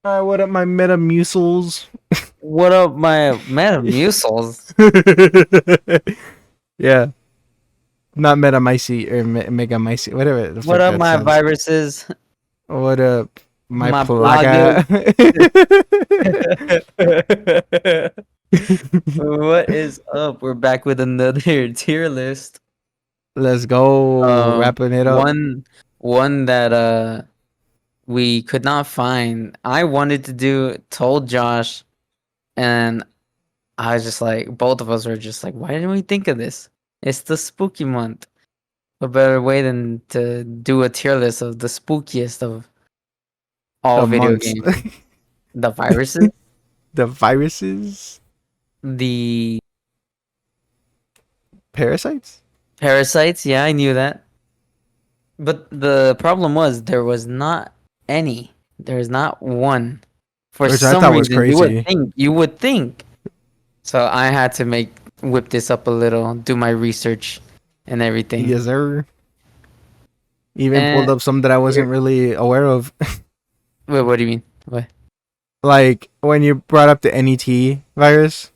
What up, my Metamucils? What up, my Metamucils? Yeah, not Metamycete or Megamycete, whatever the What fuck up, that my says. viruses? What up, my My bloggers? plaga? What is up? We're back with another tier list. Let's go, wrapping it up. One that we could not find. I wanted to told Josh, and I was just like, both of us were just like, why didn't we think of this? It's the spooky month. What better way than to do a tier list of the spookiest of all The video months, games? The viruses, the viruses, the parasites. parasites. Yeah, I knew that. But the problem was there was not any. There is not one. For Which I some thought was reason, crazy. You would think. So I had to whip this up a little, do my research and everything. Yes, sir. Even pulled And up some that I wasn't really aware of. wait, what do you mean? What? Like when you brought up the NET virus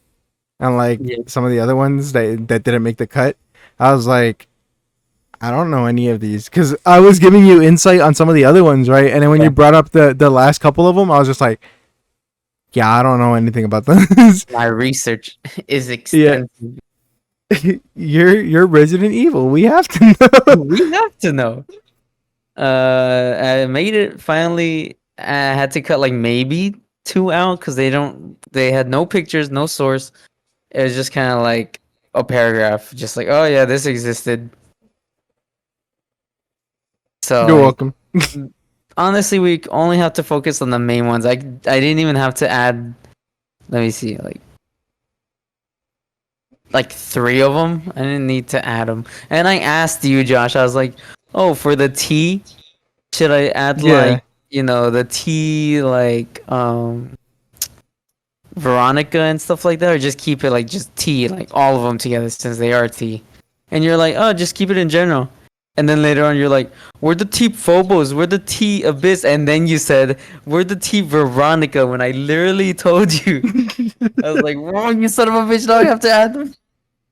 and like Yeah. some of the other ones that didn't make the cut, I was like, I don't know any of these because I was giving you insight on some of the other ones, right? And then when Yeah. you brought up the last couple of them, I was just like, yeah, I don't know anything about those. My research is Yeah, extensive. you're Resident Evil. We have to know. We have to know. I made it finally. I had to cut like maybe 2 out because they had no pictures, no source. It was just kind of like a paragraph, just like, oh yeah, this existed. So You're like, welcome. honestly, we only have to focus on the main ones. I didn't even have to add. Let me see, like 3 of them. I didn't need to add them. And I asked you, Josh. I was like, oh, for the T, should I add Yeah. like the T like Veronica and stuff like that, or just keep it like just T, like all of them together since they are T? And you're like, oh, just keep it in general. And then later on, you're like, we're the T Phobos, we're the T Abyss, and then you said we're the T Veronica when I literally told you. I was like, wrong, you son of a bitch! Now I have to add them.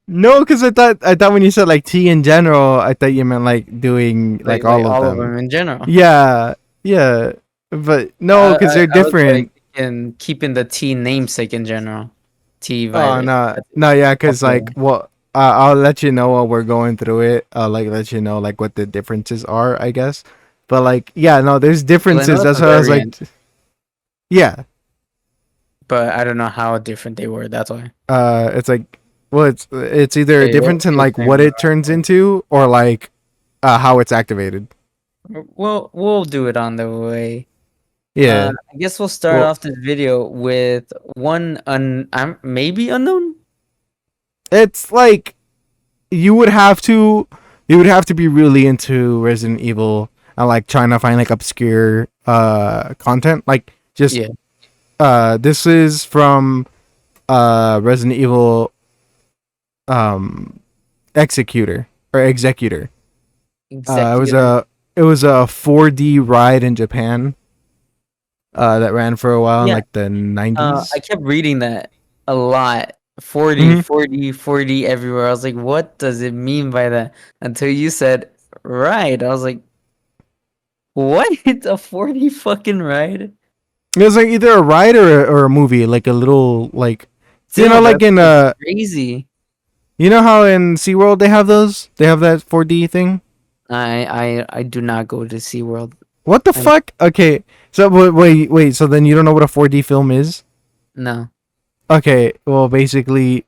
No, because I thought when you said like T in general, I thought you meant like doing like Like all of all of them. them in general. Yeah, yeah, but no, because they're I was like, different. and keeping the T namesake in general, T Oh virus. no, no, yeah, because Okay. like, well, I'll let you know while we're going through it. I'll like let you know like what the differences are, I guess. But like, yeah, no, there's Well, I know differences. at That's the what I was very like, end, yeah. but I don't know how different they were. That's why. It's like, well, it's either a Okay, difference in like what it turns into or like how it's activated. we'll do it on the way. Yeah. I guess we'll start Well, off this video with one maybe unknown. it's like you would have to be really into Resident Evil and like trying to find like obscure content. Like just Yeah, this is from Resident Evil Executor or Executor. Uh, it was executor. a it was a 4D ride in Japan that ran for a while in Yeah, like the 90s. I kept reading that a lot. 40, Mhm. 40, 40 everywhere. I was like, what does it mean by that? Until you said, right. I was like, what? It's a 40 fucking ride? It was like either a ride or a movie, like a little like Still, like in that's crazy. you know how in SeaWorld they have those? They have that 4D thing? I do not go to SeaWorld. What the I fuck? Okay. So wait, so then you don't know what a 4D film is? No. Okay, well basically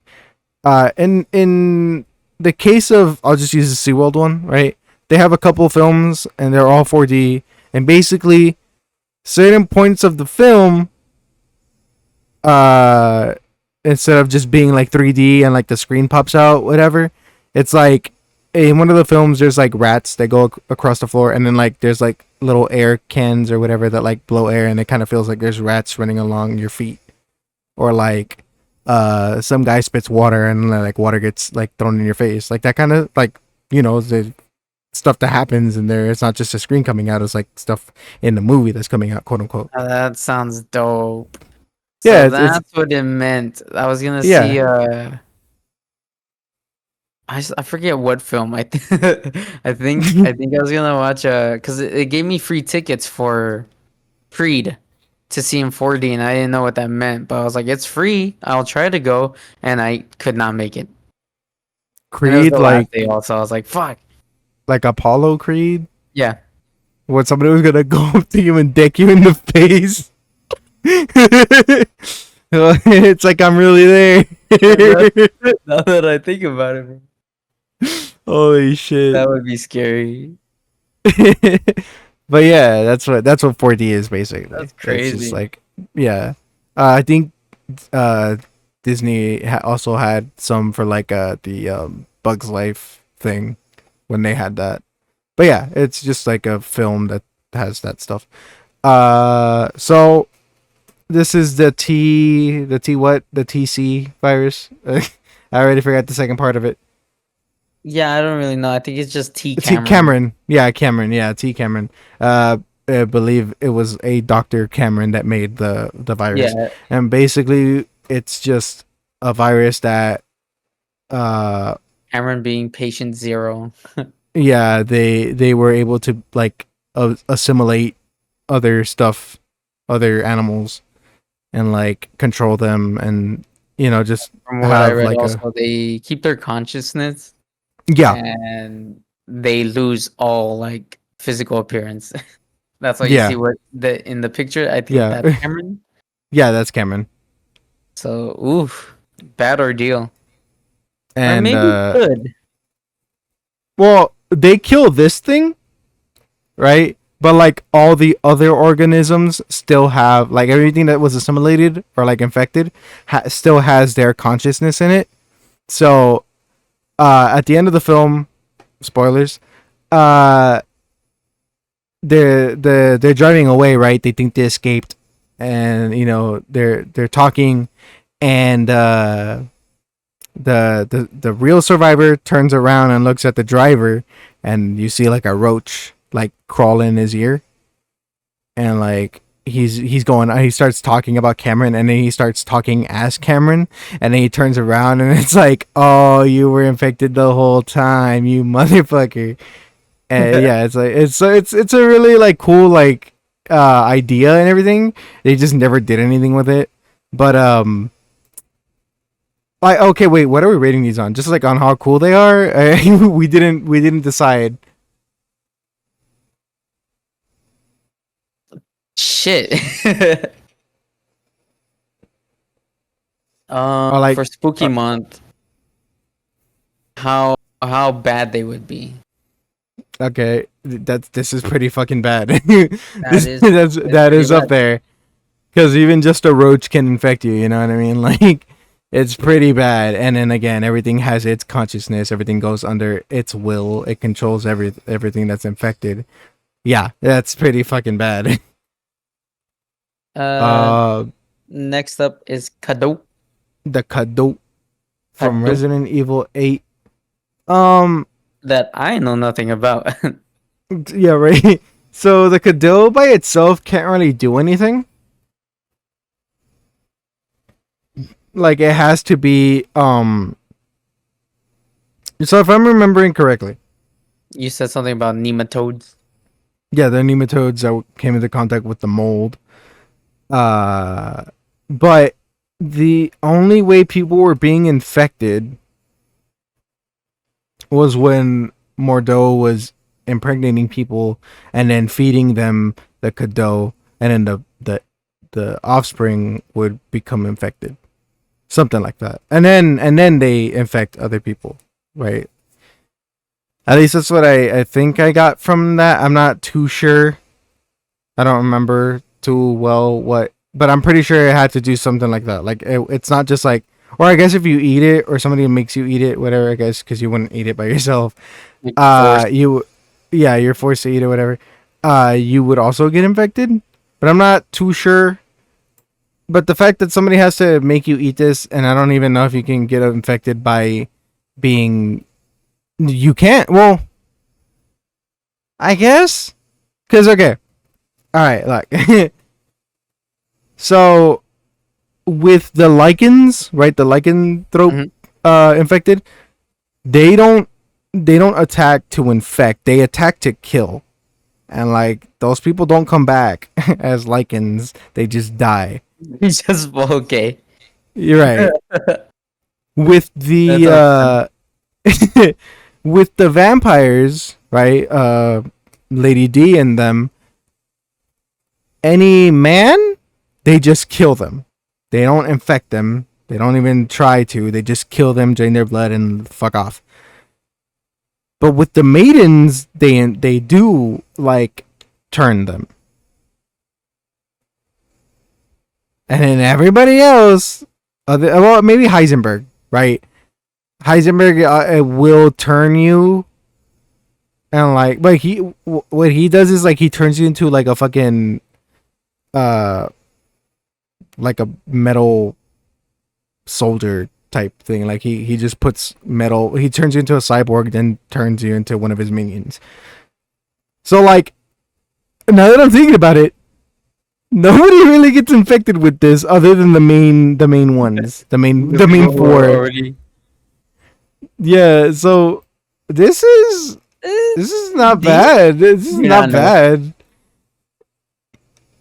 in the case of, I'll just use the SeaWorld one, right? They have a couple films and they're all 4D, and basically certain points of the film uh instead of just being like 3D and like the screen pops out whatever, it's like in one of the films there's like rats that go across the floor, and then like there's like little air cans or whatever that like blow air, and it kind of feels like there's rats running along your feet. Or like some guy spits water and like water gets like thrown in your face, like that kind of like, the stuff that happens in there. It's not just a screen coming out. It's like stuff in the movie that's coming out, quote unquote. That sounds dope. Yeah, So it's that's what it meant. I was gonna yeah. see I forget what film. I think I was gonna watch because it gave me free tickets for Creed to see in 4D, and I didn't know what that meant. But I was like, it's free. I'll try to go, and I could not make it. And it was Creed, the last day also. I was like, fuck. like Apollo Creed, Yeah. when somebody was gonna go up to you and deck you in the face. It's like I'm really there. Now that I think about it, Holy shit. that would be scary. But yeah, that's what 4D is basically. That's It's just crazy. like yeah. I think uh Disney also had some for like the Bugs Life thing when they had that. But yeah, it's just like a film that has that stuff. So this is the TC virus. I already forgot the second part of it. Yeah, I don't really know. I think it's just T T Cameron. Cameron. Yeah, Cameron. Yeah, T Cameron. I believe it was a Dr. Cameron that made the virus. Yeah, And basically it's just a virus that Cameron being patient zero. yeah, they were able to like assimilate other stuff, other animals, and like control them, and just From what I have read, like a also they keep their consciousness yeah, and they lose all like physical appearance. That's why you yeah, see what the in the picture. I think yeah. that's Cameron. Yeah, that's Cameron. So, oof, bad ordeal. Or And maybe good. well, they kill this thing, right? But like all the other organisms still have like everything that was assimilated or like infected still has their consciousness in it. So at the end of the film, spoilers, uh, they're driving away, right? They think they escaped, and they're talking, and the real survivor turns around and looks at the driver, and you see like a roach like crawl in his ear, and like he's going, he starts talking about Cameron, and then he starts talking as Cameron, and then he turns around and it's like, oh, you were infected the whole time, you motherfucker. And yeah, it's like it's a really like cool like idea and everything. They just never did anything with it. But like, okay, wait, what are we rating these on? Just like on how cool they are? We didn't decide. Shit. Or like, For Spooky uh, Month, how bad they would be. okay, this is pretty fucking bad. That is That pretty is up bad. there, because even just a roach can infect you. You know what I mean? Like, it's pretty bad. And then again, everything has its consciousness. Everything goes under its will. It controls everything that's infected. Yeah, that's pretty fucking bad. Uh, uh, Next up is Kado. the Kado from Kado Resident Evil 8. Um, that I know nothing about. yeah, right. So the Kado by itself can't really do anything. Like, it has to be so if I'm remembering correctly, You said something about nematodes. yeah, the nematodes that came into contact with the mold. But the only way people were being infected was when Mordo was impregnating people and then feeding them the Kado, and then the offspring would become infected. Something like that. And then they infect other people, right? At least that's what I think I got from that. I'm not too sure. I don't remember too well what, but I'm pretty sure it had to do something like that. Like, it's not just like, or I guess if you eat it or somebody makes you eat it, whatever, I guess, because you wouldn't eat it by yourself. Like, forced. Yeah, you're forced to eat it, whatever. You would also get infected, but I'm not too sure. But the fact that somebody has to make you eat this, and I don't even know if you can get infected by being, you can't. Well, I guess. Cause okay, all right, look. So with the lichens, right? The lycanthrope Mhm. infected, they don't attack to infect. They attack to kill. And like those people don't come back as lichens. They just die. He's just okay. You're right. With That's the understandable. with the vampires, right? Lady D and them, any man, they just kill them. They don't infect them. They don't even try to. They just kill them, drain their blood, and fuck off. But with the maidens, they do like turn them, and then everybody else, well, maybe Heisenberg, right? Heisenberg will turn you, and like what he does is like he turns you into like a fucking uh like a metal soldier type thing. Like he just puts metal. He turns you into a cyborg, then turns you into one of his minions. So like now that I'm thinking about it, nobody really gets infected with this other than the main ones, The the main people who are four. already Yeah. So this is eh, this is not D. bad. This is You're not not know. bad.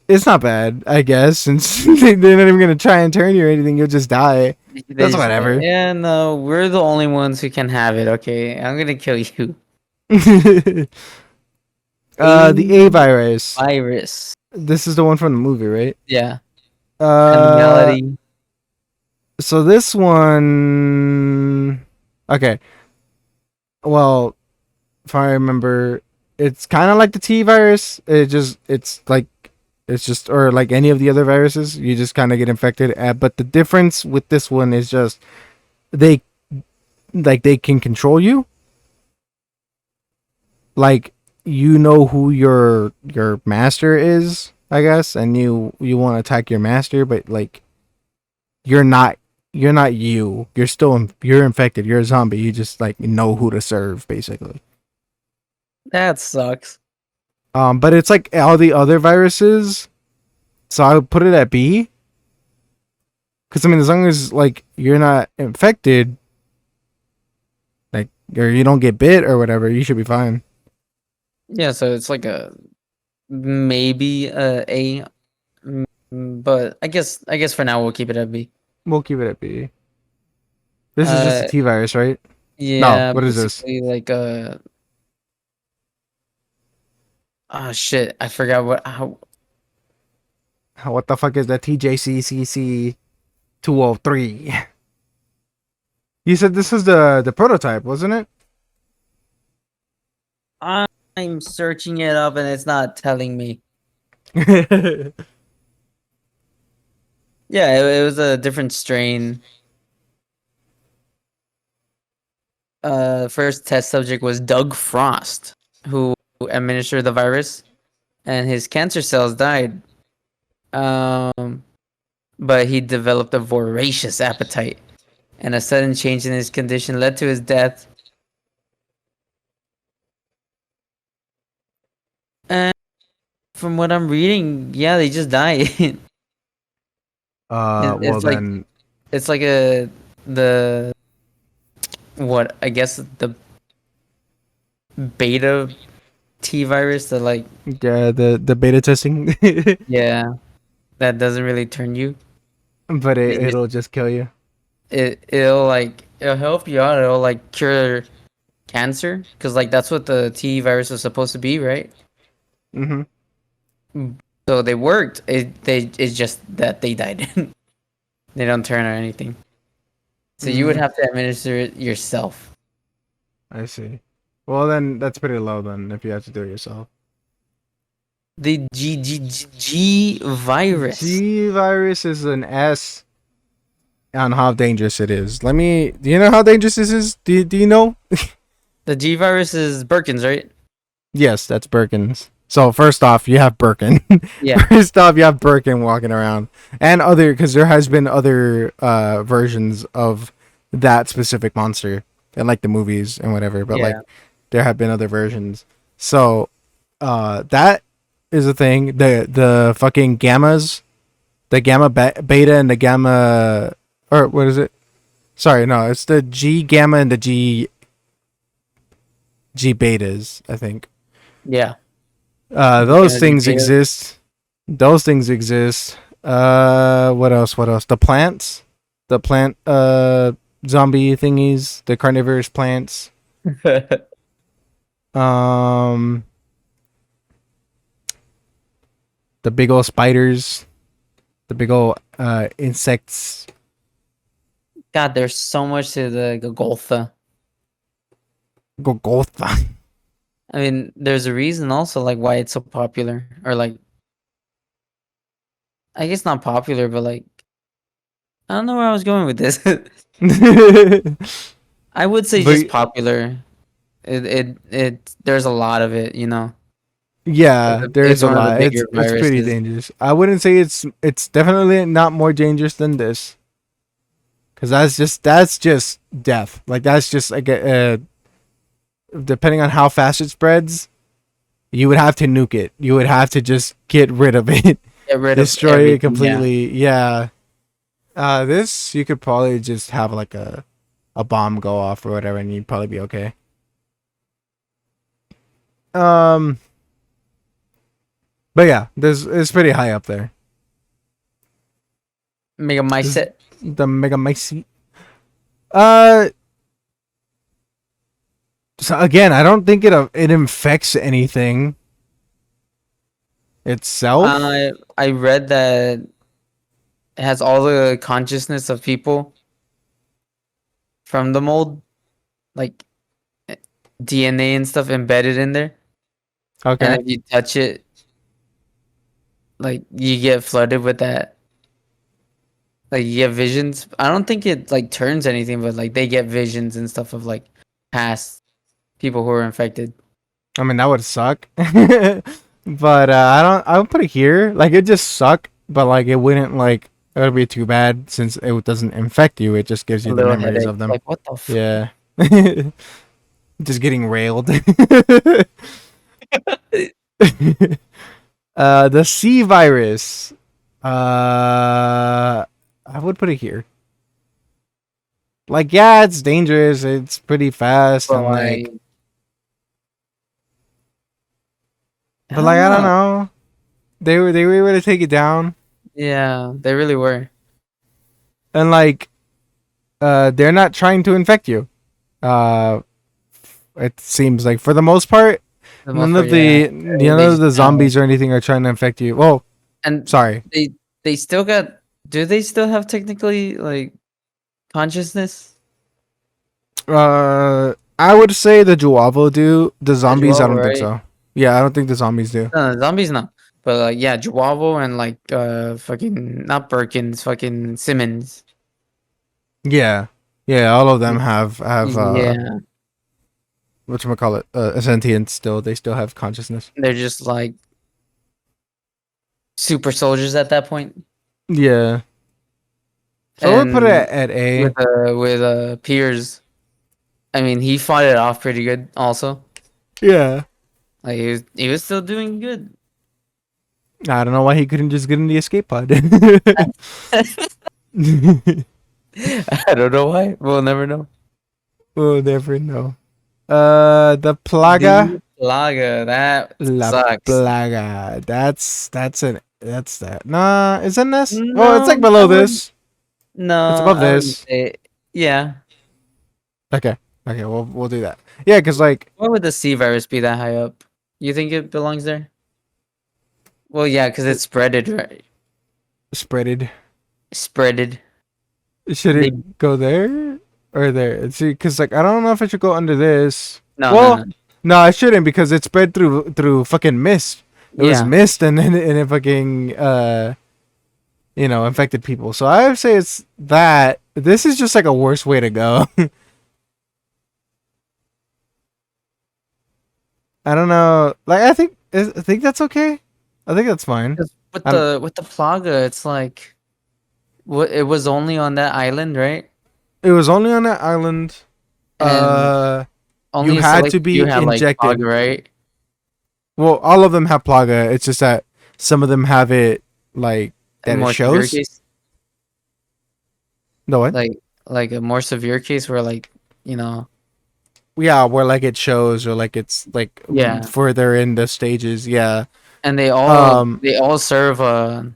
It's not bad, I guess, since they're not even gonna try and turn you or anything. You'll just die. They That's just like, whatever. yeah, no, we're the only ones who can have it. Okay, I'm gonna kill you. A The A virus. virus. This is the one from the movie, right? Yeah, Uh, animality. so this one. Okay. Well, if I remember, it's kind of like the T virus. It's just, or like any of the other viruses, you just kind of get infected. But the difference with this one is just they, like, they can control you. Like, you know who your master is, I guess, and you want to attack your master, but like you're not you. You're still you're infected. You're a zombie. You just like know who to serve, basically. That sucks. But it's like all the other viruses. So I would put it at B. Because I mean, as long as like you're not infected, like or you don't get bit or whatever, you should be fine. Yeah, so it's like a maybe A, but I guess for now we'll keep it at B. We'll keep it at B. This is just a Uh, T virus, right? No, yeah, what is this? basically like oh shit, I forgot what how What the fuck is that TJCCC 203? You said this is the prototype, wasn't it? I'm searching it up and it's not telling me. Yeah, it was a different strain. First test subject was Doug Frost, who administered the virus, and his cancer cells died. Um, but he developed a voracious appetite, and a sudden change in his condition led to his death. And from what I'm reading, yeah, they just die. Well It's like then, it's like a the what I guess the beta T virus that like yeah, the beta testing, yeah that doesn't really turn you. but It just it'll just kill you. it'll like it'll help you out. It'll like cure cancer because like that's what the T virus is supposed to be, right? Hmm. So they worked. It's just that they died. They don't turn or anything. So you would Mm, have to administer it yourself. I see. Well then, that's pretty low then if you have to do it yourself. The G virus. G virus is an S on how dangerous it is. Let me. Do you know how dangerous this is? Do you know? The G virus is Birkins, right? Yes, that's Birkins. So first off, you have Birkin. Yeah. First off, you have Birkin walking around, and other because there has been other versions of that specific monster in like the movies and whatever. But like Yeah. there have been other versions. So that is a thing. The fucking gammas, the beta and the gamma, or what is it? Sorry, no, it's the G gamma and the G betas, I think. Yeah. Those Energy things beta. exist. Those things exist. What else? What else? The plants, the plant zombie thingies, the carnivorous plants. Um, the big old spiders, the big old insects. God, there's so much to the Golgotha. Golgotha. I mean, there's a reason also like why it's so popular, or like I guess not popular, but like I don't know where I was going with this. I would say just But popular. It there's a lot of it, you know. yeah, there's It's a one of the lot. bigger It's pretty viruses. dangerous. I wouldn't say it's definitely not more dangerous than this, because that's just death. Like that's just like depending on how fast it spreads, you would have to nuke it. You would have to just get rid of it, Get rid of destroy it everything. Yeah. completely. Yeah. This you could probably just have like a bomb go off or whatever, and you'd probably be okay. Um, but yeah, this it's pretty high up there. Mega This, Mycet. the Mega Micey. Uh, so again, I don't think it infects anything itself. I read that it has all the consciousness of people from the mold, like DNA and stuff embedded in there. And Okay. if you touch it, like you get flooded with that. Like you get visions. I don't think it like turns anything, but like they get visions and stuff of like past people who are infected. I mean, that would suck. But I don't. I would put it here. Like it just suck, but like it wouldn't like it would be too bad since it doesn't infect you. It just gives A you the little memories headache. of them. Like what the Yeah. Just getting railed. The C virus. I would put it here. Like, yeah, it's dangerous. It's pretty fast, But and like like, I but don't like, I don't know. know. They were able to take it down, Yeah, they really were. and like, they're not trying to infect you. Uh, it seems like for the most part, For the most part, yeah. none They of just the know. zombies or anything are trying to infect you. Well, And sorry. they still got. Do they still have technically like consciousness? I would say the Juavo do. The The zombies, I Juavo, don't think right? so. Yeah, I don't think the zombies do. No, zombies no. But like yeah, Juavo and like fucking not Birkins, fucking Simmons. Yeah, yeah, all of them have Yeah, whatchamacallit, a sentient still. They still have consciousness. they're just like super soldiers at that point. Yeah. So we'll put it And at A. with Piers, I mean he fought it off pretty good also. Yeah. Like he was still doing good. I don't know why he couldn't just get in the escape pod. I don't know why. We'll never know. We'll never know. The Plaga. The Plaga, that La sucks. Plaga. That's that. Nah, isn't this? Oh, it's like No, below this. It's above I wouldn't this. say. Yeah. Okay. Okay, we'll do that. Yeah, because like Why would the C virus be that high up? You think it belongs there? Well, yeah, because it's spreaded, right? spreaded. Spreaded. Should They it go there or there? See, because like I don't know if it should go under this. no, no, Well, no. no, I shouldn't because it spread through fucking mist. It was Yeah. mist and then and it fucking infected people. So I would say it's that. This is just like a worse way to go. I don't know. Like I think that's okay. I think that's fine. 'Cause I don't, with the Plaga, it's like what it was only on that island, right? it was only on that island. And You only a had select to few be had like injected. Plaga, right? Well, all of them have plaga. It's just that some of them have it like A that it more severe shows. case, The what? like a more severe case where like you know, Yeah, where like it shows or like it's like yeah, further in the stages. Yeah. and Um, they all serve a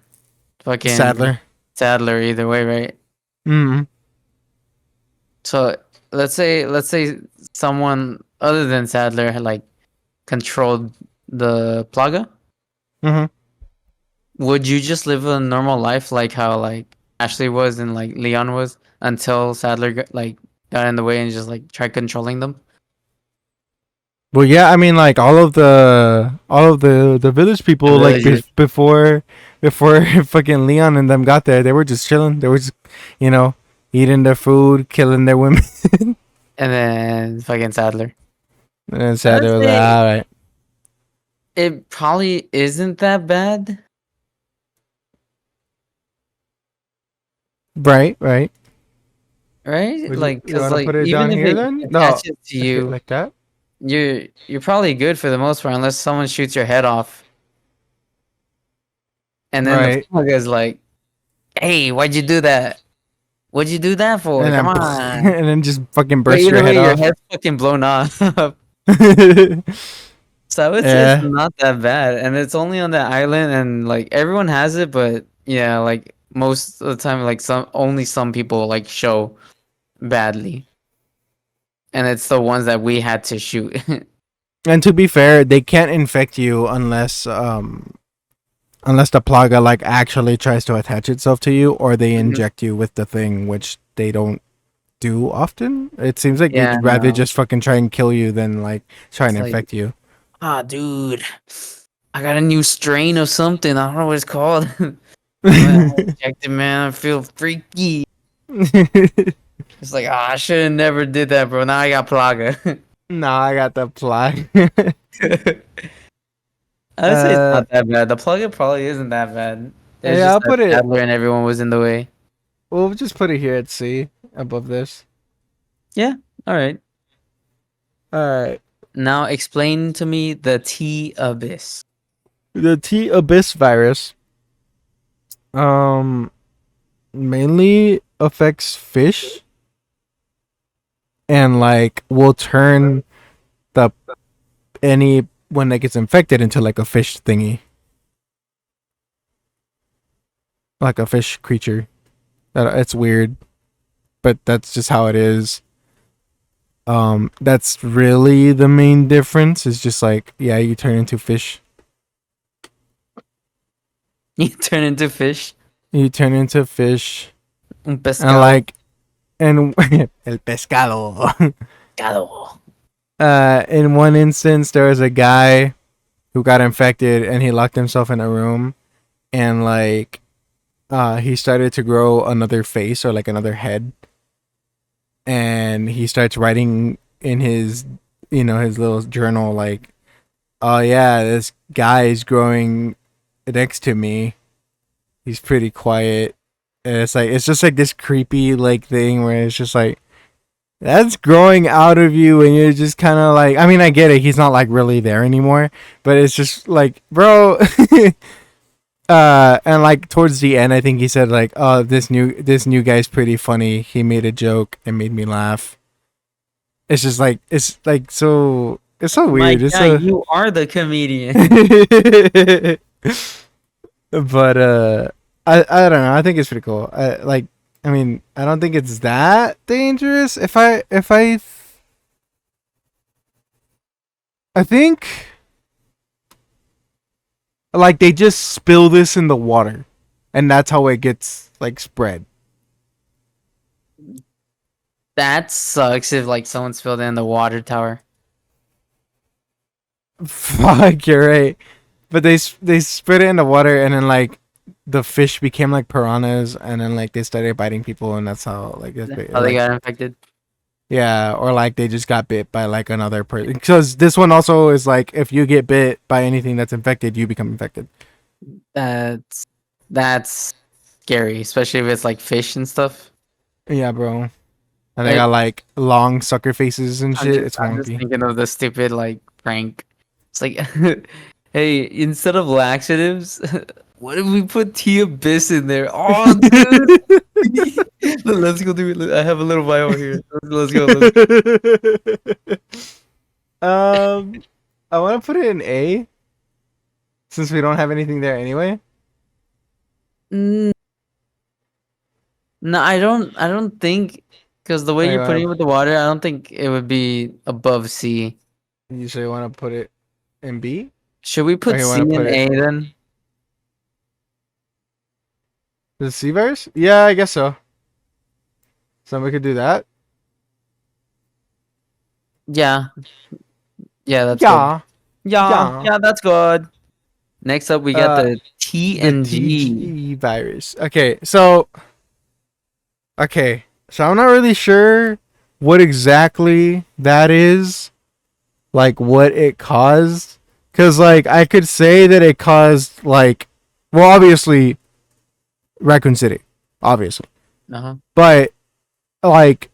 fucking Sadler. Sadler either way, right? Mm. So let's say someone other than Sadler had like controlled the plaga. Mm-hmm. Would you just live a normal life like how like Ashley was and like Leon was until Sadler got in the way and just like tried controlling them? Well, yeah, I mean, like all of the village The people, like villagers. before fucking Leon and them got there, they were just chilling. They were just, you know, eating their food, killing their women, And then fucking Sadler. and then I'd Sadler was like, say all right, it probably isn't that bad, right, right. right? Would Like, you cause want to like put it even down if here it then? No, attaches to like you, like that. you're probably good for the most part unless someone shoots your head off, and then the Right, fuck is like, "Hey, why'd you do that? What'd you do that for? and Come then on!" and then just fucking But burst your either head way, your off. head's fucking blown off. So I would say it's Yeah, not that bad, and it's only on that island, and like everyone has it, but yeah, like most of the time, like some people like show badly, and it's the ones that we had to shoot. and to be fair, they can't infect you unless the plaga like actually tries to attach itself to you or they Mhm. inject you with the thing, which they don't do often. It seems like Yeah, they'd rather no, just fucking try and kill you than like try and it's like, infect you. ah, dude, I got a new strain of something. I don't know what it's called. I'm injected, man. I feel freaky. It's like, ah, I should have never did that, bro. Now I got plaga. Nah, I got the plague. I would say it's not that bad. The plug-in probably isn't that bad. It's Yeah, just I'll that put it. Sadler and everyone was in the way. We'll just put it here at C above this. Yeah. All right. All right. Now explain to me the T abyss. The T abyss virus um mainly affects fish and like will turn the any when it gets infected into like a fish thingy, like a fish creature. It's weird, but that's just how it is. That's really the main difference. Is just like yeah, you turn into fish. You turn into fish. You turn into fish, Un and pescado. like and el pescado. Pescado. In one instance, there was a guy who got infected, and he locked himself in a room, and like he started to grow another face or like another head, and he starts writing in his his little journal like, oh yeah, this guy is growing next to me, he's pretty quiet, and it's like it's just like this creepy like thing where it's just like that's growing out of you, and you're just kind of like, I mean, I get it, he's not like really there anymore, but it's just like, bro. And like towards the end, I think he said like, "Oh, this new guy's pretty funny. He made a joke and made me laugh." It's just like it's so My weird. It's guy, so, you are the comedian. but I don't know. I think it's pretty cool. I mean, I don't think it's that dangerous. I think like they just spill this in the water, and that's how it gets like spread. That sucks if like someone spilled it in the water tower. Fuck, you're right. But they spit it in the water, and then like the fish became like piranhas, and then like they started biting people, and that's how like That's how they got infected. yeah, or like they just got bit by like another person. Because this one also is like if you get bit by anything that's infected, you become infected. That's that's scary, especially if it's like fish and stuff. Yeah, bro. And they It, got like long sucker faces and shit. It's I'm just wonky. thinking of the stupid like prank. It's like Hey, instead of laxatives, what if we put T Abyss in there? Oh, dude. Let's go do it. I have a little bio here. Let's go. Let's go. um, I want to put it in A since we don't have anything there anyway. Mm, no, I don't think because the way I you're putting want it with the water, I don't think it would be above C. you say you want to put it in B, Should we or put you C want to put and it A then? the C virus? Yeah, I guess so. So we could do that. Yeah, yeah, that's good. Yeah, Yeah, yeah. yeah, that's good. Next up, we got Uh, the T the and G. TG virus. Okay, so I'm not really sure what exactly that is, like what it caused, because like I could say that it caused like, well, obviously Raccoon City, obviously, Uh-huh. but like,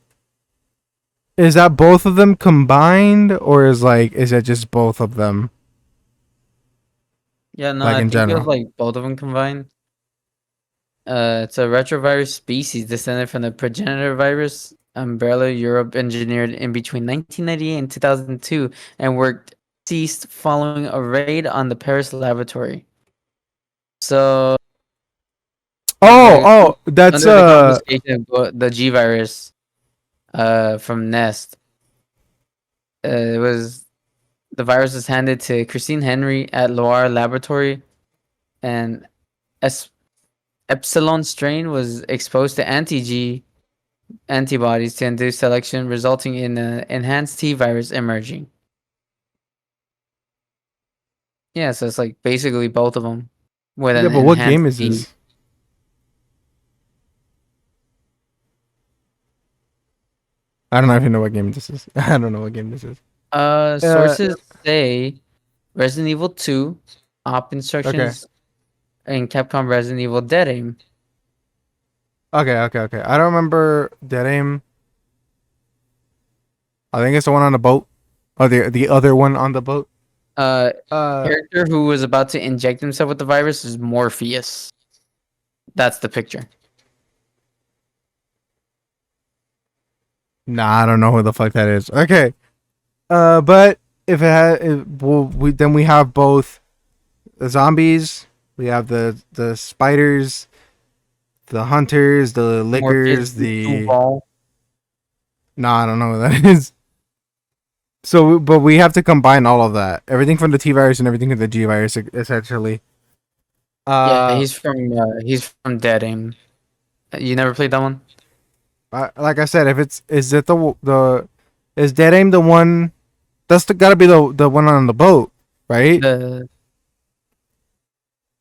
is that both of them combined, or is it just both of them, Yeah, no, like I in think it was general? like both of them combined. It's a retrovirus species descended from the progenitor virus umbrella Europe engineered in between 1998 and 2002 and worked ceased following a raid on the Paris laboratory. So, Oh, like oh, that's under the confiscation of the G virus, from Nest, it was the virus was handed to Christine Henry at Loire Laboratory, and S epsilon strain was exposed to anti-G antibodies to induce selection, resulting in an enhanced T virus emerging. Yeah, so it's like basically both of them with yeah, an but what game enhanced is T. this? I don't even know what game this is. I don't know what game this is. Uh, Sources say Resident Evil 2, op okay. instructions, and Capcom Resident Evil Dead Aim. Okay. I don't remember Dead Aim. I think it's the one on the boat. Or the other one on the boat. Uh, Uh, Character who was about to inject himself with the virus is Morpheus. That's the picture. nah, I don't know who the fuck that is. Okay. But if it had, well, we have both the zombies, we have the spiders, the hunters, the Morpheus lickers, the Duval. nah, I don't know who that is. So, but we have to combine all of that, everything from the T virus and everything from the G virus, essentially. Yeah, Uh, he's from Dead Aim. You never played that one? like I said, if it's is it the is Dead Aim the one? That's gotta be the one on the boat, right? The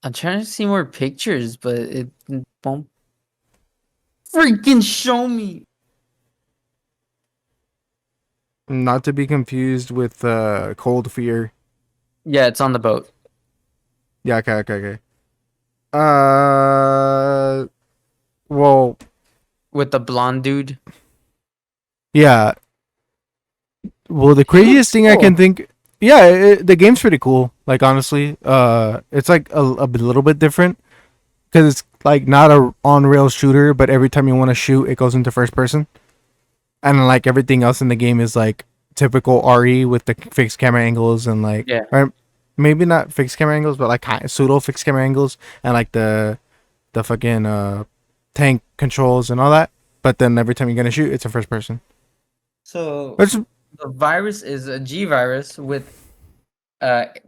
I'm trying to see more pictures, but it won't freaking show me. Not to be confused with Cold Fear. Yeah, it's on the boat Yeah, okay. Uh, well, with the blonde dude. yeah. Well, the He looks craziest thing I can cool. think, yeah, the game's pretty cool. Like honestly, it's like a little bit different because it's like not a on rail shooter, but every time you want to shoot, it goes into first person, and like everything else in the game is like typical RE with the fixed camera angles and like, Yeah. or maybe not fixed camera angles, but like pseudo fixed camera angles and like the fucking tank controls and all that. But then every time you're gonna shoot, it's a first person. So Which the virus is a G virus with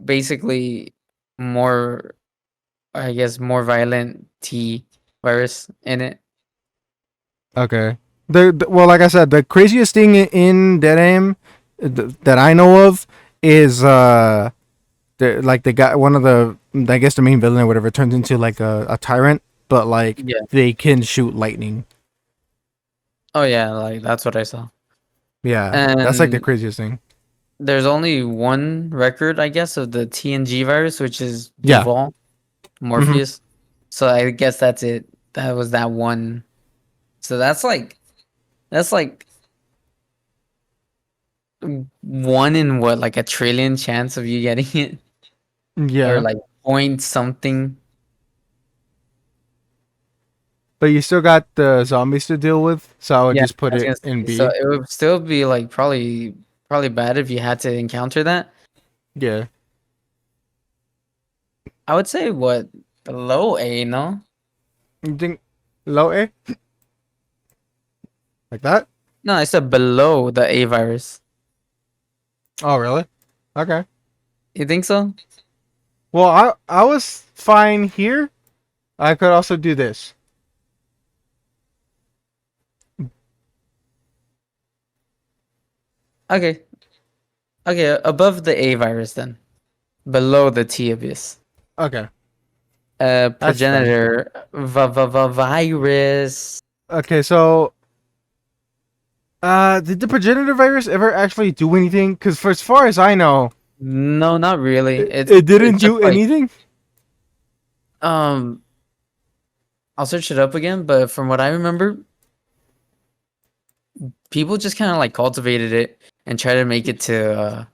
basically more, I guess, more violent T virus in it. okay. Well, like I said, the craziest thing in Dead Aim that I know of is like the guy, one of the, I guess the main villain or whatever turns into like a tyrant, but like Yeah. they can shoot lightning. Oh yeah, like that's what I saw. Yeah, that's like the And craziest thing. there's only one record, I guess, of the TNG virus, which is Yeah. Duval Hmm. Morpheus. So I guess that's it. That was that one. So that's like one in what, like a trillion chance of you getting it. or Yeah, like point something. but you still got the zombies to deal with, so I would Yeah, just put I was it gonna in say. So B. it would still be like probably bad if you had to encounter that. Yeah. I would say what below A, no? You think low A like that? No, I said below the A virus. Oh, really? Okay. You think so? Well, I was fine here. I could also do this. Okay. Okay, above the A virus then. Below the T abyss. Okay, that's fine. Progenitor virus. Okay, so did the progenitor virus ever actually do anything? Because for as far as I know, No, not really. it didn't It's just do like anything. um I'll search it up again, but from what I remember, people just kind of like cultivated it and tried to make it to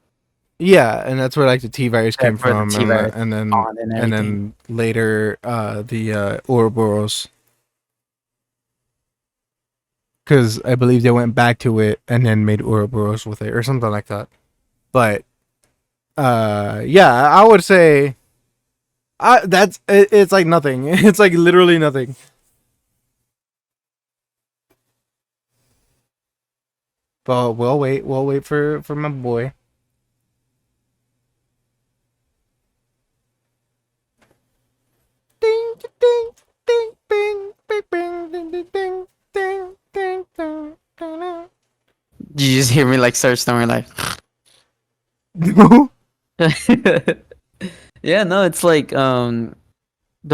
Yeah, and that's where like the T virus came where the from, T virus and then spawned and everything. later the Ouroboros, because I believe they went back to it and then made Ouroboros with it or something like that. But yeah, I would say it's like nothing. It's like literally nothing. But we'll wait for my boy. Ding ding ding ding ding ding ding ding ding ding ding ding ding. You just hear me like start snoring like No. yeah, no, it's like the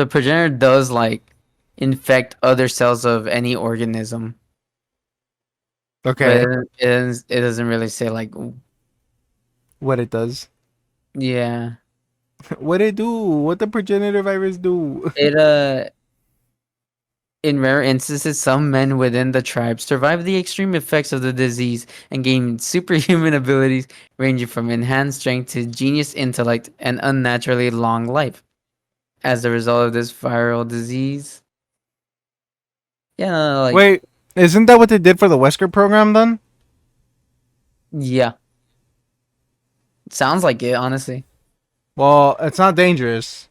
progenitor does like infect other cells of any organism, but Okay, it doesn't really say like what it does? yeah. What it do? What the progenitor virus do? It In rare instances, some men within the tribe survive the extreme effects of the disease and gain superhuman abilities ranging from enhanced strength to genius intellect and unnaturally long life. As a result of this viral disease, yeah, like Wait, isn't that what they did for the Wesker program then? yeah, sounds like it honestly. Well, it's not dangerous.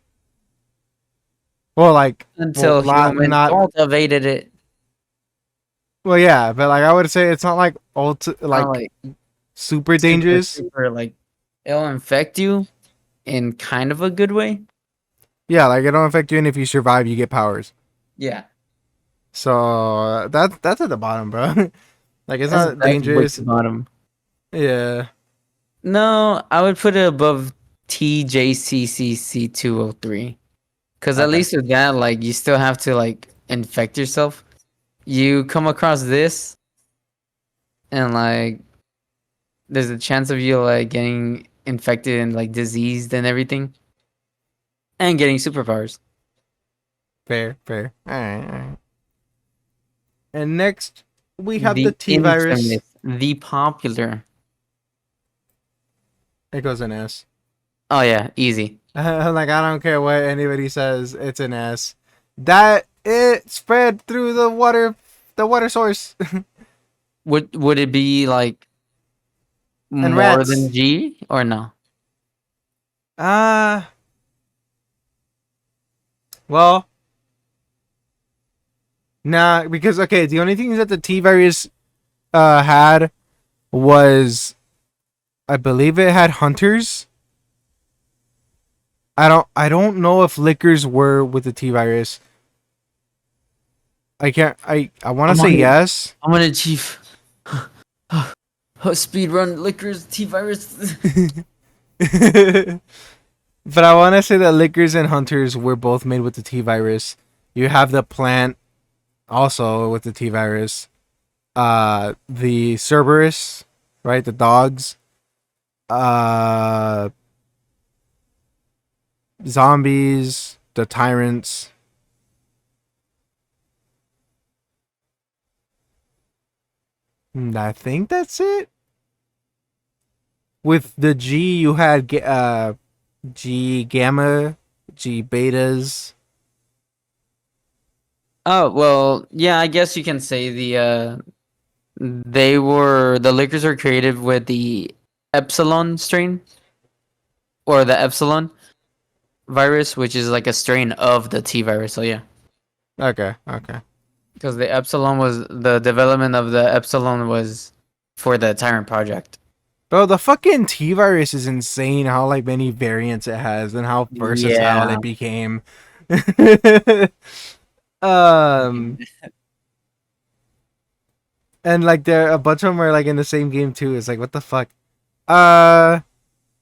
Well, like, well, Until humans not. cultivated it, Well, yeah, but like I would say it's not like not like like super super dangerous. super like it'll infect you in kind of a good way. Yeah, like it don't affect you, and if you survive, you get powers. Yeah, So that's at the bottom, bro. Like it's not that's way dangerous. to bottom. Yeah. No, I would put it above TJCCC 203. Because at Okay. least with that, like, you still have to, like, infect yourself. You come across this, and, like, there's a chance of you, like, getting infected and, like, diseased and everything, and getting superpowers. Fair, fair. All right, all right. And next we have the The T virus. infamous, the popular. It goes in S. Oh, yeah, easy. Like I don't care what anybody says, it's an S. That it spread through the water source, Would it be, like, and more than rats. G, or no? Ah, well, nah, because okay, the only thing that the T virus had was I believe it had hunters. I don't know if liquors were with the T virus. I can't I want to I'm say on it. yes. I'm on it, Chief. Speed run liquors T-virus. But I want to say that liquors and hunters were both made with the T virus. You have the plant also with the T virus. The Cerberus, right? The dogs. Uh, Zombies, the tyrants. I think that's it. With the G, you had G gamma, G betas. Oh well, yeah. I guess you can say the Lakers were created with the epsilon strain or the epsilon virus, which is like a strain of the T virus. So yeah, Okay, okay. because the epsilon was the development of the epsilon was for the Tyrant Project. Bro, the fucking T virus is insane. How like many variants it has and how versatile Yeah. it became. um, and like there a bunch of them are like in the same game too. It's like what the fuck. Uh,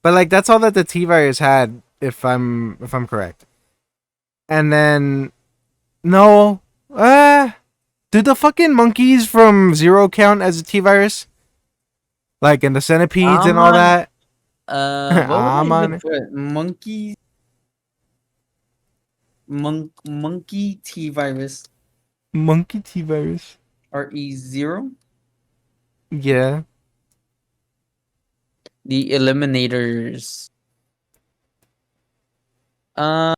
but like that's all that the T virus had, if I'm correct. And then no, did the fucking monkeys from Zero count as a T virus? Like in the centipedes and all Amon, that. what would I I'm even on put? Monkey T virus monkey T virus. RE0. Yeah. The Eliminators. Uh,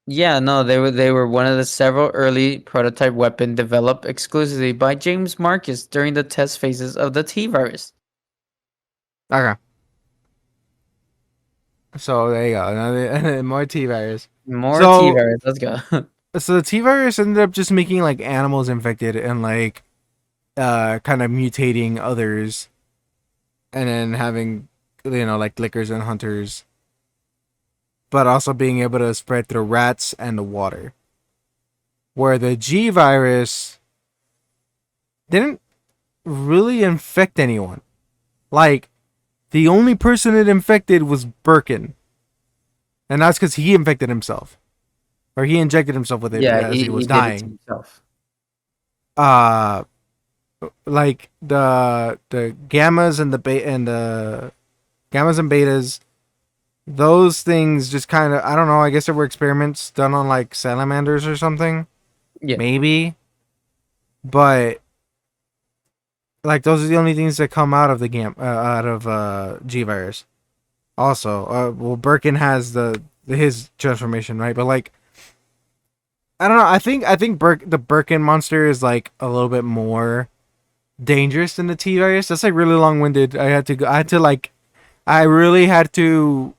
yeah, no, they were one of the several early prototype weapon developed exclusively by James Marcus during the test phases of the T virus. Okay. So there you go. Another more T virus. More T So virus. Let's go. so the T virus ended up just making like animals infected and like kind of mutating others, and then having like lickers and hunters, but also being able to spread through rats and the water. Where the G virus didn't really infect anyone. Like the only person it infected was Birkin, and that's because he infected himself, or he injected himself with it Yeah, as he he was did it to dying. himself. Uh like the gammas and the gammas and betas, those things just kind of, I don't know, I guess there were experiments done on like salamanders or something, Yeah. maybe, but like those are the only things that come out of the out of G virus. Also, well, Birkin has his transformation, right? But like, I don't know. I think the Birkin monster is like a little bit more dangerous than the T virus. That's like really long winded. I had to like, I really had to,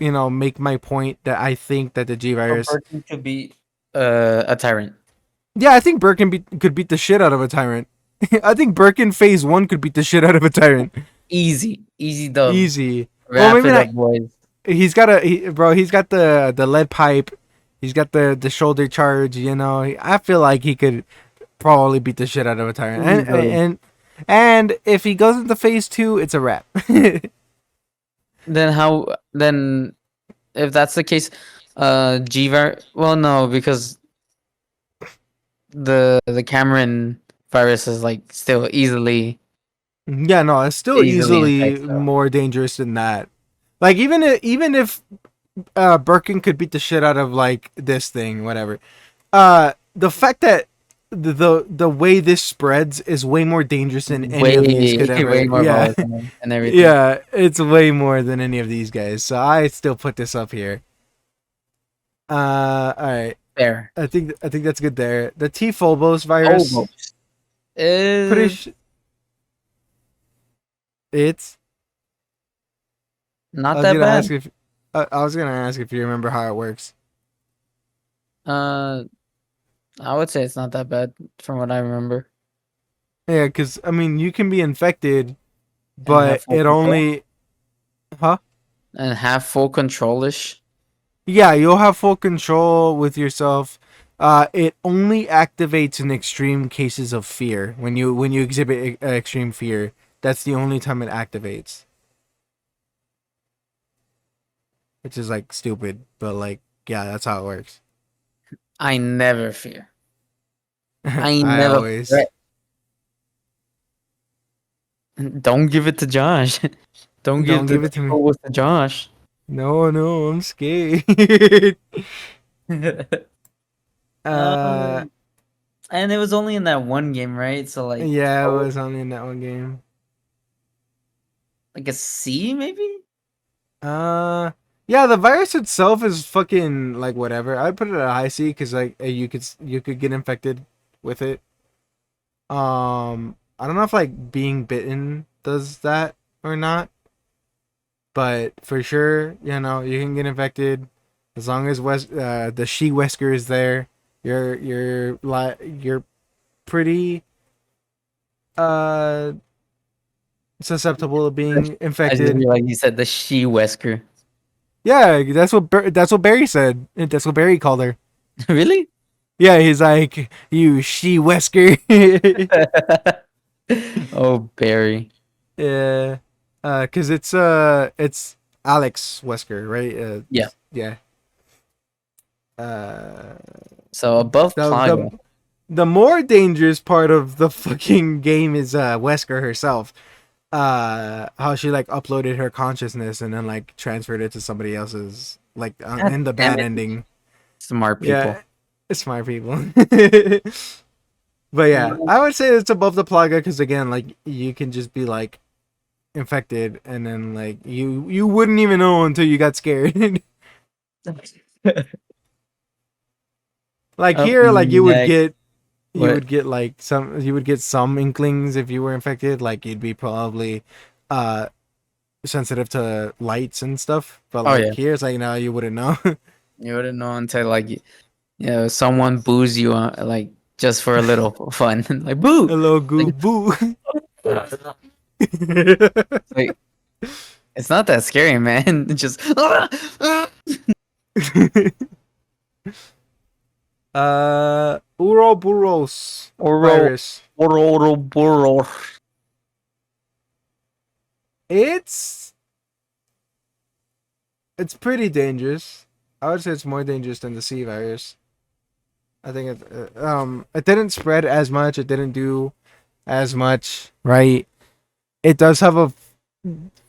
make my point that I think that the G So virus. Birkin could be a tyrant. Yeah, I think Birkin could beat the shit out of a tyrant. I think Birkin phase one could beat the shit out of a tyrant. Easy. Easy dub. Easy. Well, Wrap maybe it not. up, boys. Bro. He's got the lead pipe. He's got the shoulder charge. I feel like he could probably beat the shit out of a tyrant. And Easily. and and if he goes into phase two, it's a wrap. Then how? Then if that's the case, well, no, because the Cameron virus is like still Yeah, no, it's still easily easily infected. So. more dangerous than that. Like even if Birkin could beat the shit out of like this thing, whatever. The fact that the way this spreads is way more dangerous than any Way of these could way ever. more Yeah, volatile and everything. yeah, it's way more than any of these guys. So I still put this up here. All right. Fair. I think that's good there. The T Phobos virus, Almost. pretty. Uh, It's. not that bad. I was gonna ask if you remember how it works. Uh, I would say it's not that bad from what I remember. Yeah, because I mean, you can be infected, And have but full it control. only, huh? And have full control-ish. Yeah, you'll have full control with yourself. It only activates in extreme cases of fear. When you exhibit extreme fear, that's the only time it activates. Which is like stupid, but like yeah, that's how it works. I never fear. I I never always fret. Don't give it to Josh. Don't give don't the give it to me. T-Phobos to Josh. No, no, I'm scared. uh, um, and it was only in that one game, right? So like, yeah, it oh, was only in that one game. like a C maybe. Uh, yeah, the virus itself is fucking like whatever. I'd put it at a high C because like you could get infected with it. I don't know if like being bitten does that or not, but for sure, you know, you can get infected as long as the she whisker is there. You're pretty uh susceptible to being I just infected. realized you said the she Wesker. Yeah, that's what Barry said. That's what Barry called her. Really? Yeah, he's like, you she Wesker. Oh, Barry. Yeah. Cause it's Alex Wesker, right? Yeah. Yeah. Uh So above the Plaga. the more dangerous part of the fucking game is Wesker herself. How she like uploaded her consciousness and then like transferred it to somebody else's like God in the damn bad it, ending. smart Yeah, people. smart people. But yeah, I would say it's above the Plaga because again, like you can just be like infected and then like you wouldn't even know until you got scared. Like Up here, like next. you What? would get like you would get some inklings if you were infected. Like you'd be probably uh sensitive to lights and stuff. But Oh like yeah. here, it's like no, you wouldn't know. You wouldn't know until like someone boos you on like just for a little fun. Like boo. Hello, goo Like, boo. like it's not that scary, man. It's just Uroboros oro virus. oro boro. It's it's pretty dangerous. I would say it's more dangerous than the C virus. I think it didn't spread as much. It didn't do as much. Right. It does have a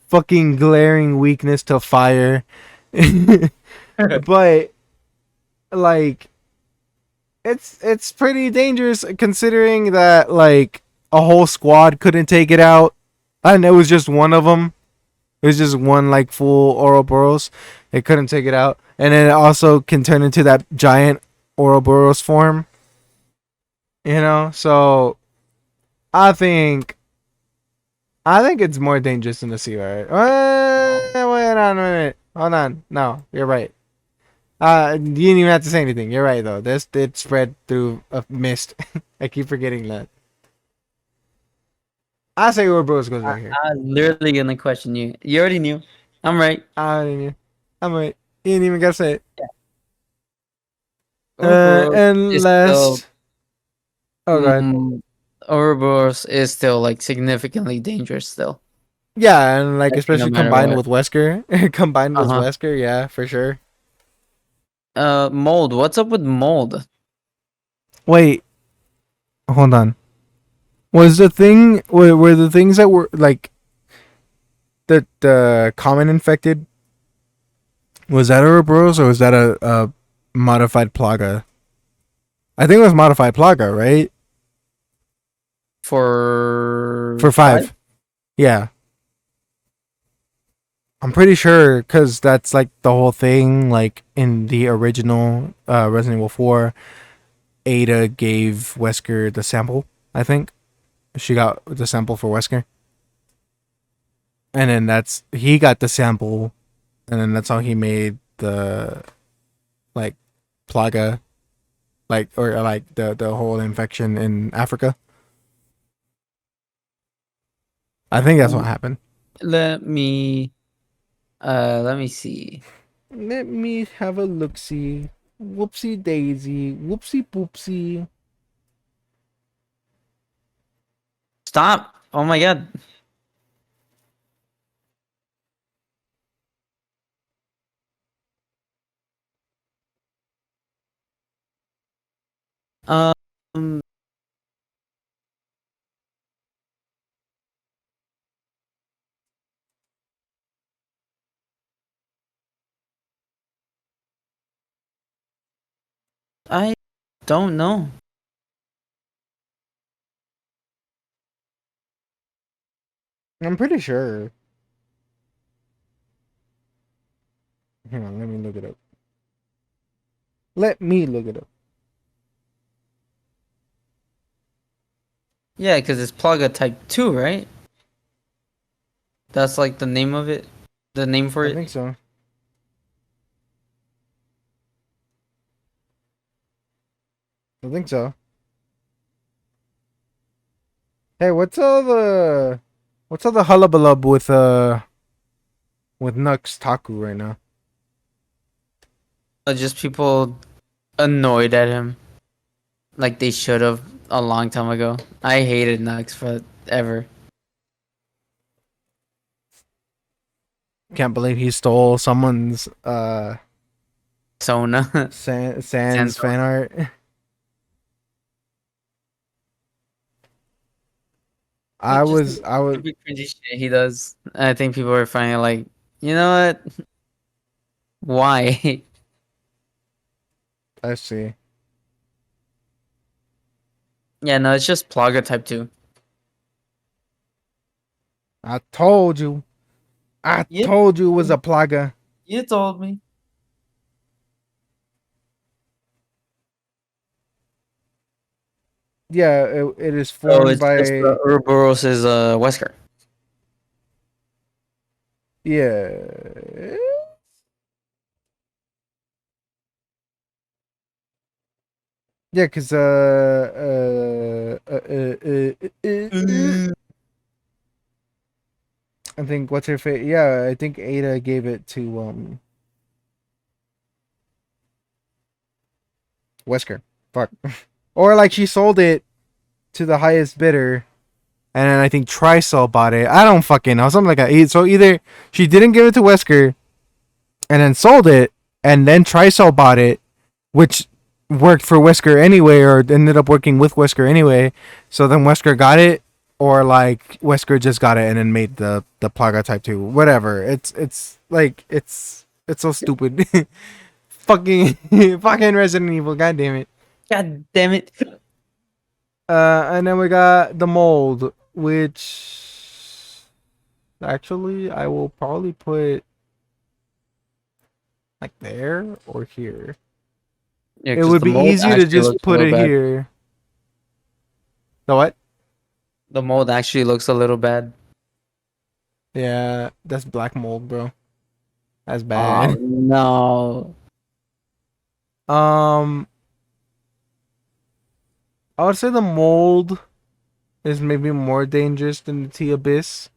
fucking glaring weakness to fire, but like it's pretty dangerous considering that like a whole squad couldn't take it out, and it was just one of them. It was just one like full Ouroboros. It couldn't take it out, and then it also can turn into that giant Ouroboros form. You know, so I think I think it's more dangerous than the sea virus. Wait on a minute. Hold on. No, you're right. You didn't even have to say anything. You're right though. This did spread through a mist. I keep forgetting that. I say Ouroboros goes right here. I was literally gonna question you. You already knew. I'm right. I already knew. I'm right. You didn't even gotta say it. Yeah. Ouroboros And is still last. Oh god. mm, Ouroboros is still like significantly dangerous still. Yeah, and like Like no especially matter combined what. with Wesker, combined with Uh-huh. Wesker, yeah, for sure. Mold. What's up with mold? Wait, hold on. Was the thing were the things that were like the common infected? Was that Ouroboros or was that a modified Plaga? I think it was modified Plaga, right? For For five? 5. Yeah. I'm pretty sure because that's like the whole thing. Like in the original Resident Evil 4, Ada gave Wesker the sample. I think she got the sample for Wesker, and then that's he got the sample, and then that's how he made the like plaga, like or like the whole infection in Africa. I think that's what happened. Let me let me see. Let me have a look. See, whoopsie daisy, whoopsie poopsie. Stop. Oh my god. Um I don't know. I'm pretty sure. Hang on, let me look it up. Let me look it up. Yeah, because it's Plaga Type 2, right? That's like the name of it. The name for I it. think so. I think so. Hey, what's all the hullabaloo with Nux Taku right now? Just people annoyed at him. Like they should have a long time ago. I hated Nux forever. Can't believe he stole someone's Sona. Sans fan art. I Just was I was stupid cringy shit he does. I think people are finding like, you know what? Why? let's see. Yeah, no, it's just Plaga Type 2. I told you. I You, told you it was a plaga. you told me. Yeah, it is Oh, formed it's just by Ouroboros' Wesker. yeah. Yeah, cause I think what's her face? Yeah, I think Ada gave it to Wesker. Fuck. Or like she sold it to the highest bidder, and then I think Trisol bought it. I don't fucking know. Something like that. So either she didn't give it to Wesker, and then sold it, and then Trisol bought it, which worked for Wesker anyway, or ended up working with Wesker anyway. So then Wesker got it, or like Wesker just got it and then made the Plaga Type 2. Whatever. It's like it's so stupid. fucking fucking Resident Evil. God damn it. God damn it. And then we got the mold, which actually I will probably put like there or here. Yeah, It because would the be mold easier to actually just looks a put little it bad. here. The what? The mold actually looks a little bad. Yeah, that's black mold, bro. That's Oh bad. no. Um, I would say the mold is maybe more dangerous than the T Abyss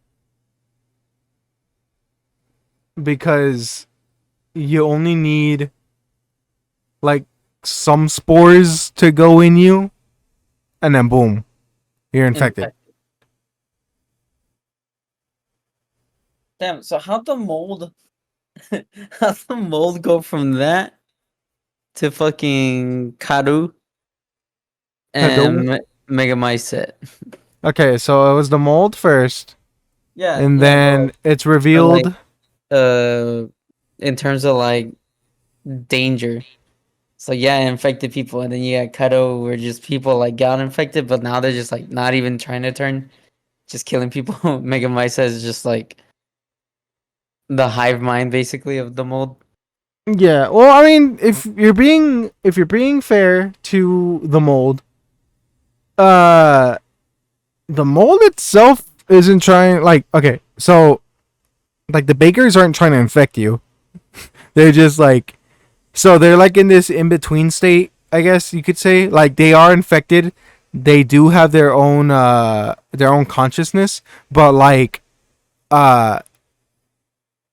because you only need like some spores to go in you, and then boom, you're infected. Infect. Damn, so how'd the mold how'd the mold go from that to fucking Karu Kado. and Mega set? Okay, so it was the mold first, Yeah, and yeah, then it's but like revealed. in terms of like danger. So yeah, it infected people, and then you got Kato where just people like got infected, but now they're just like not even trying to turn, just killing people. Mega set is just like the hive mind basically of the mold. Yeah, well, I mean, if you're being fair to the mold, uh, the mold itself isn't trying like okay, so like the bakers aren't trying to infect you. They're just like so they're like in this in between state, I guess you could say. Like they are infected. They do have their own consciousness, but like uh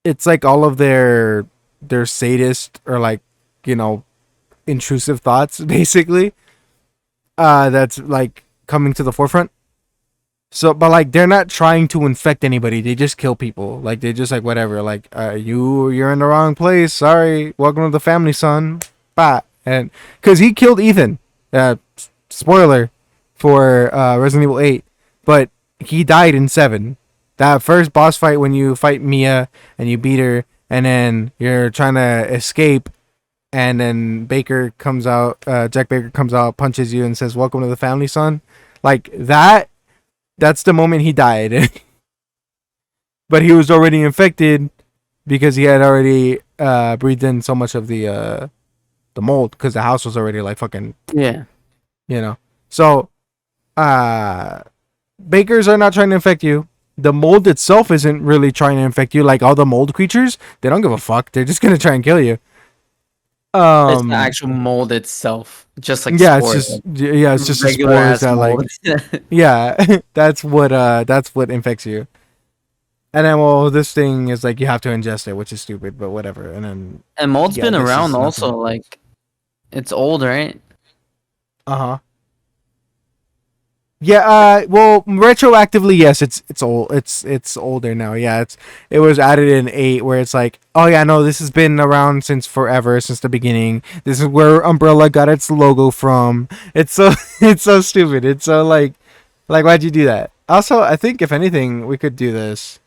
it's like all of their sadist or like, you know, intrusive thoughts basically. That's like coming to the forefront. So, but like they're not trying to infect anybody. They just kill people. Like they just like whatever. Like you're in the wrong place. Sorry. Welcome to the family, son. Bah. And because he killed Ethan. Spoiler for Resident Evil 8, but he died in 7. That first boss fight when you fight Mia and you beat her, and then you're trying to escape, and then Baker comes out. Jack Baker comes out, punches you, and says, "Welcome to the family, son." Like that that's the moment he died. But he was already infected because he had already breathed in so much of the mold because the house was already like fucking, Yeah. you know. So uh bakers are not trying to infect you. The mold itself isn't really trying to infect you. Like all the mold creatures, they don't give a fuck. They're just gonna try and kill you. It's the Um, actual mold itself, just like yeah, it's spores, just like yeah, it's just the regular spores ass that like mold. yeah, that's what infects you. And then well, this thing is like you have to ingest it, which is stupid, but whatever. And then And mold's yeah, been this around is also. nothing. Like it's old, right? Uh huh. Yeah, well, retroactively, yes, it's old. It's older now. Yeah, it was added in 8, where it's like, oh yeah, no, this has been around since forever, since the beginning. This is where Umbrella got its logo from. It's so it's so stupid. It's so like why'd you do that? Also, I think if anything, we could do this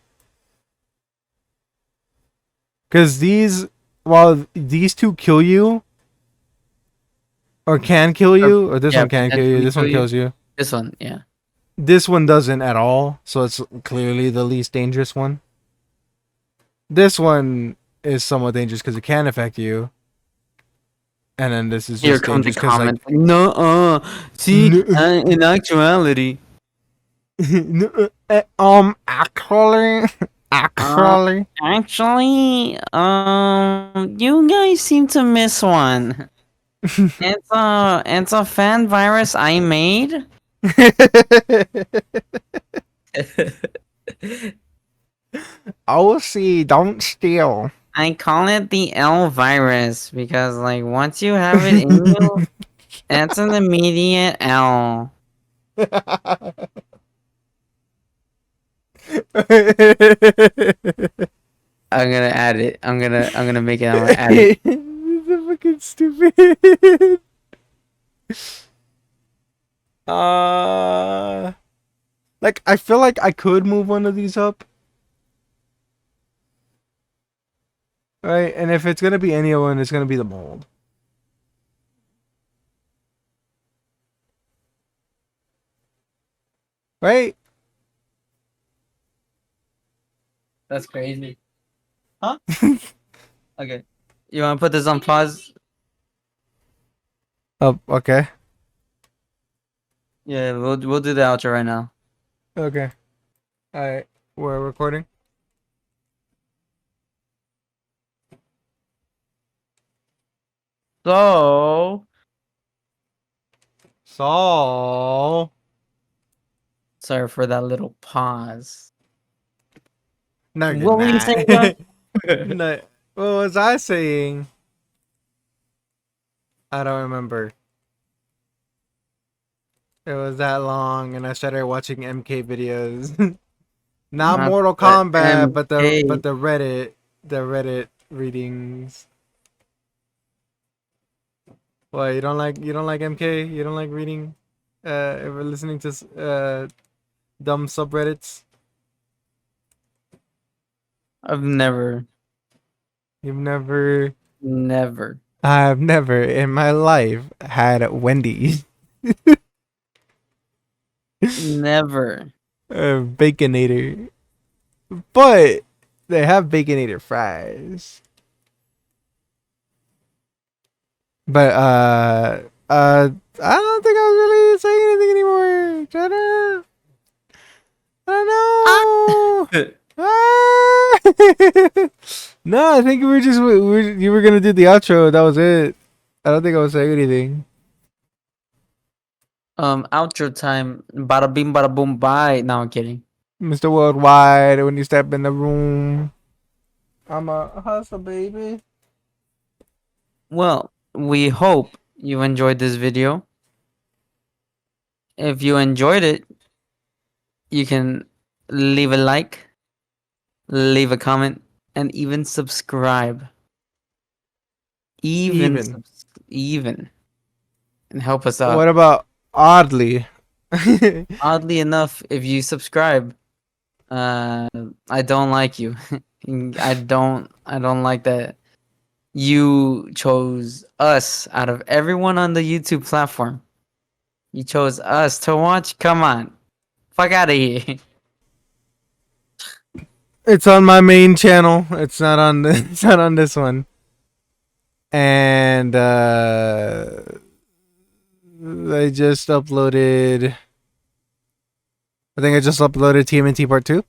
because while these two kill you or can kill Or, you, or this yeah, one can kill you, potentially this kill one you. kills you. This one, yeah. This one doesn't at all, so it's clearly the least dangerous one. This one is somewhat dangerous because it can affect you, and then this is Here just comes the dangerous because like comment. No, see, in actuality, actually, uh, actually, you guys seem to miss one. It's a fan virus I made. I will see. Don't steal. I call it the L virus because, like, once you have it in you, it's an immediate L. I'm gonna add it. I'm gonna make it. I'm gonna add it. This is fucking stupid. Uh, like I feel like I could move one of these up, right? And if it's gonna be anyone, it's gonna be the mold, right? That's crazy. Huh? Okay. You wanna put this on pause? Oh, okay, Yeah, we'll do the outro right now. okay. All right, we're recording. So So sorry for that little pause. no, you're What were you not. saying, Josh? No, what was I saying? I don't remember. It was that long, and I started watching MK videos. Not Not Mortal the Kombat, but MK. the Reddit readings. What, you don't like MK? You don't like reading ever listening to dumb subreddits? I've never, You've never never, I've never in my life had Wendy's never. Baconator. But they have Baconator fries. But I don't think I was really saying anything anymore. Shut up. I don't know. Ah! No, I think we were just you were gonna do the outro. That was it. I don't think I was saying anything. Outro time. Bada bing, bada boom, bye. No, I'm kidding. Mr. Worldwide, when you step in the room, I'm a hustle, baby. Well, we hope you enjoyed this video. If you enjoyed it, you can leave a like, leave a comment, and even subscribe. Even. Even, and help us What out. about oddly? Oddly enough, if you subscribe, uh, I don't like you. I don't like that you chose us out of everyone on the YouTube platform. You chose us to watch. Come on, fuck out of here. It's on my main channel. It's not on it's not on this one. And I just uploaded. I think I just uploaded TMNT Part 2.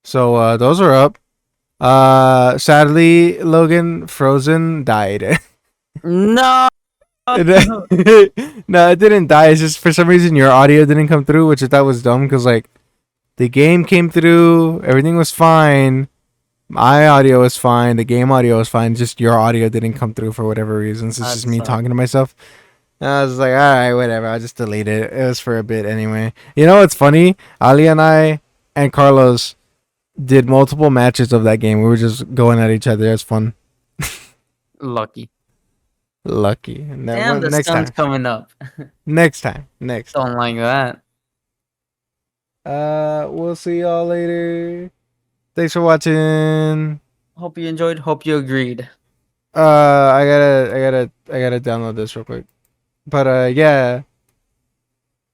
So those are up. Sadly, Logan Frozen died. No. No, it didn't die. It's just for some reason your audio didn't come through, which I thought was dumb because like the game came through, everything was fine. My audio was fine. The game audio was fine. Just your audio didn't come through for whatever reasons. It's That just me sucks. talking to myself. And I was like, all right, whatever. I'll just delete it. It was for a bit anyway. You know what's funny? Ali and I and Carlos did multiple matches of that game. We were just going at each other. It was fun. Lucky. Lucky. Damn, the Next sun's time. coming up. Next time. Next. Don't like that. We'll see y'all later. Thanks for watching. Hope you enjoyed. Hope you agreed. I gotta download this real quick. But yeah.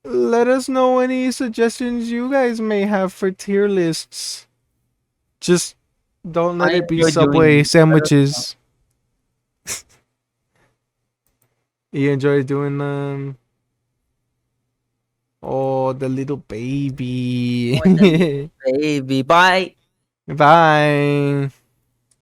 Let us know any suggestions you guys may have for tier lists. Just don't let I it be enjoy doing Subway these. sandwiches. You enjoy doing Oh, the little baby. Baby, bye. Bye.